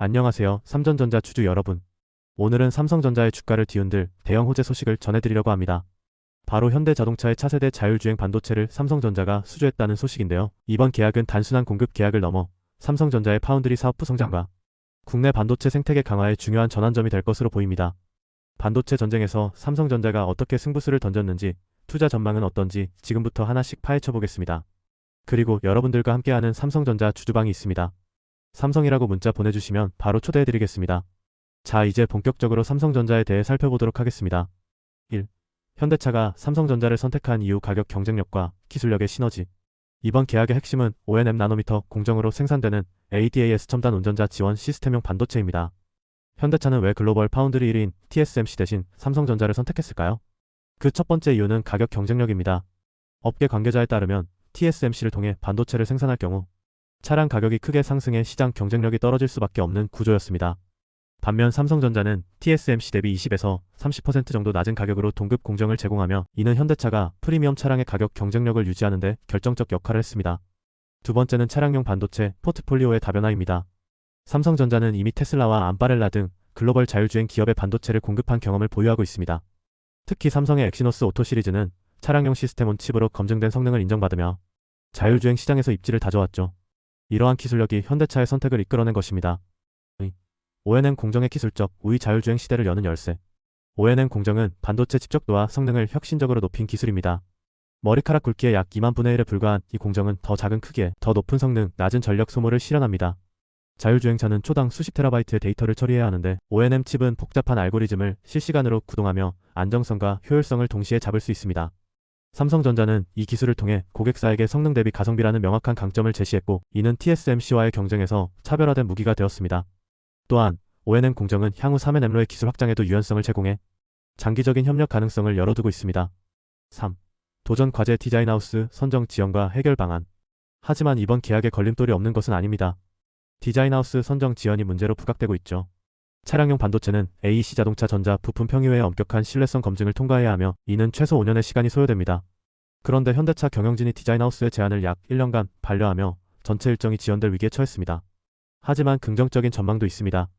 안녕하세요. 삼전전자 주주 여러분. 오늘은 삼성전자의 주가를 뒤흔들 대형 호재 소식을 전해드리려고 합니다. 바로 현대자동차의 차세대 자율주행 반도체를 삼성전자가 수주했다는 소식인데요. 이번 계약은 단순한 공급 계약을 넘어 삼성전자의 파운드리 사업부 성장과 국내 반도체 생태계 강화의 중요한 전환점이 될 것으로 보입니다. 반도체 전쟁에서 삼성전자가 어떻게 승부수를 던졌는지, 투자 전망은 어떤지 지금부터 하나씩 파헤쳐 보겠습니다. 그리고 여러분들과 함께하는 삼성전자 주주방이 있습니다. 삼성이라고 문자 보내주시면 바로 초대해드리겠습니다. 자, 이제 본격적으로 삼성전자에 대해 살펴보도록 하겠습니다. 1. 현대차가 삼성전자를 선택한 이유. 가격 경쟁력과 기술력의 시너지. 이번 계약의 핵심은 5nm 나노미터 공정으로 생산되는 ADAS 첨단 운전자 지원 시스템용 반도체입니다. 현대차는 왜 글로벌 파운드리 1위인 TSMC 대신 삼성전자를 선택했을까요? 그 첫 번째 이유는 가격 경쟁력입니다. 업계 관계자에 따르면 TSMC를 통해 반도체를 생산할 경우 차량 가격이 크게 상승해 시장 경쟁력이 떨어질 수밖에 없는 구조였습니다. 반면 삼성전자는 TSMC 대비 20에서 30% 정도 낮은 가격으로 동급 공정을 제공하며 이는 현대차가 프리미엄 차량의 가격 경쟁력을 유지하는 데 결정적 역할을 했습니다. 두 번째는 차량용 반도체 포트폴리오의 다변화입니다. 삼성전자는 이미 테슬라와 암바렐라 등 글로벌 자율주행 기업의 반도체를 공급한 경험을 보유하고 있습니다. 특히 삼성의 엑시노스 오토 시리즈는 차량용 시스템 온 칩으로 검증된 성능을 인정받으며 자율주행 시장에서 입지를 다져왔죠. 이러한 기술력이 현대차의 선택을 이끌어낸 것입니다. 5nm 공정의 기술적 우위. 자율주행 시대를 여는 열쇠. 5nm 공정은 반도체 집적도와 성능을 혁신적으로 높인 기술입니다. 머리카락 굵기의 약 2만 분의 1에 불과한 이 공정은 더 작은 크기에 더 높은 성능, 낮은 전력 소모를 실현합니다. 자율주행차는 초당 수십 테라바이트의 데이터를 처리해야 하는데 5nm 칩은 복잡한 알고리즘을 실시간으로 구동하며 안정성과 효율성을 동시에 잡을 수 있습니다. 삼성전자는 이 기술을 통해 고객사에게 성능 대비 가성비라는 명확한 강점을 제시했고 이는 TSMC와의 경쟁에서 차별화된 무기가 되었습니다. 또한 5nm 공정은 향후 3nm로의 기술 확장에도 유연성을 제공해 장기적인 협력 가능성을 열어두고 있습니다. 3. 도전 과제. 디자인하우스 선정 지원과 해결 방안. 하지만 이번 계약에 걸림돌이 없는 것은 아닙니다. 디자인하우스 선정 지원이 문제로 부각되고 있죠. 차량용 반도체는 AEC 자동차 전자 부품 평의회의 엄격한 신뢰성 검증을 통과해야 하며 이는 최소 5년의 시간이 소요됩니다. 그런데 현대차 경영진이 디자인하우스의 제안을 약 1년간 반려하며 전체 일정이 지연될 위기에 처했습니다. 하지만 긍정적인 전망도 있습니다.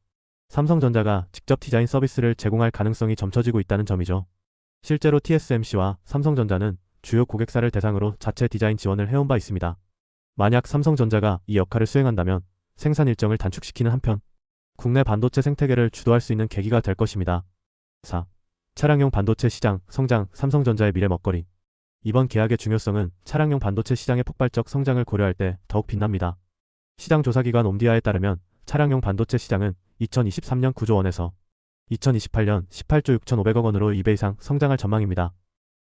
삼성전자가 직접 디자인 서비스를 제공할 가능성이 점쳐지고 있다는 점이죠. 실제로 TSMC와 삼성전자는 주요 고객사를 대상으로 자체 디자인 지원을 해온 바 있습니다. 만약 삼성전자가 이 역할을 수행한다면 생산 일정을 단축시키는 한편 국내 반도체 생태계를 주도할 수 있는 계기가 될 것입니다. 4. 차량용 반도체 시장 성장. 삼성전자의 미래 먹거리. 이번 계약의 중요성은 차량용 반도체 시장의 폭발적 성장을 고려할 때 더욱 빛납니다. 시장 조사기관 옴디아에 따르면 차량용 반도체 시장은 2023년 9조 원에서 2028년 18조 6,500억 원으로 2배 이상 성장할 전망입니다.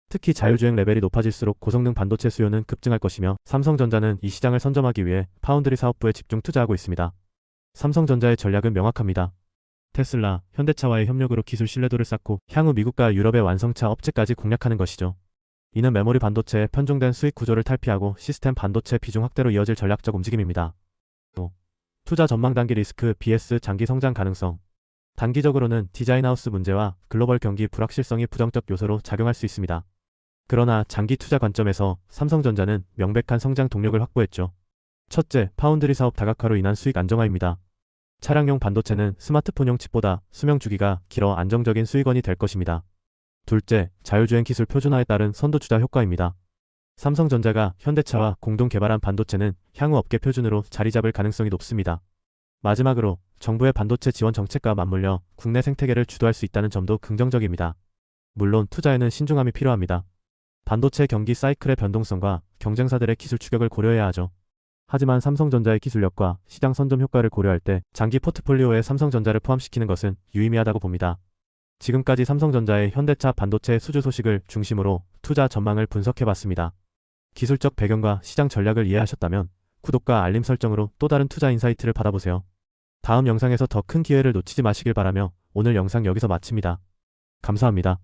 특히 자율주행 레벨이 높아질수록 고성능 반도체 수요는 급증할 것이며 삼성전자는 이 시장을 선점하기 위해 파운드리 사업부에 집중 투자하고 있습니다. 삼성전자의 전략은 명확합니다. 테슬라, 현대차와의 협력으로 기술 신뢰도를 쌓고 향후 미국과 유럽의 완성차 업체까지 공략하는 것이죠. 이는 메모리 반도체의 편중된 수익 구조를 탈피하고 시스템 반도체 비중 확대로 이어질 전략적 움직임입니다. 또 투자 전망. 단기 리스크 vs 장기 성장 가능성. 단기적으로는 디자인하우스 문제와 글로벌 경기 불확실성이 부정적 요소로 작용할 수 있습니다. 그러나 장기 투자 관점에서 삼성전자는 명백한 성장 동력을 확보했죠. 첫째, 파운드리 사업 다각화로 인한 수익 안정화입니다. 차량용 반도체는 스마트폰용 칩보다 수명 주기가 길어 안정적인 수익원이 될 것입니다. 둘째, 자율주행 기술 표준화에 따른 선도 주자 효과입니다. 삼성전자가 현대차와 공동 개발한 반도체는 향후 업계 표준으로 자리 잡을 가능성이 높습니다. 마지막으로 정부의 반도체 지원 정책과 맞물려 국내 생태계를 주도할 수 있다는 점도 긍정적입니다. 물론 투자에는 신중함이 필요합니다. 반도체 경기 사이클의 변동성과 경쟁사들의 기술 추격을 고려해야 하죠. 하지만 삼성전자의 기술력과 시장 선점 효과를 고려할 때 장기 포트폴리오에 삼성전자를 포함시키는 것은 유의미하다고 봅니다. 지금까지 삼성전자의 현대차 반도체 수주 소식을 중심으로 투자 전망을 분석해봤습니다. 기술적 배경과 시장 전략을 이해하셨다면 구독과 알림 설정으로 또 다른 투자 인사이트를 받아보세요. 다음 영상에서 더 큰 기회를 놓치지 마시길 바라며 오늘 영상 여기서 마칩니다. 감사합니다.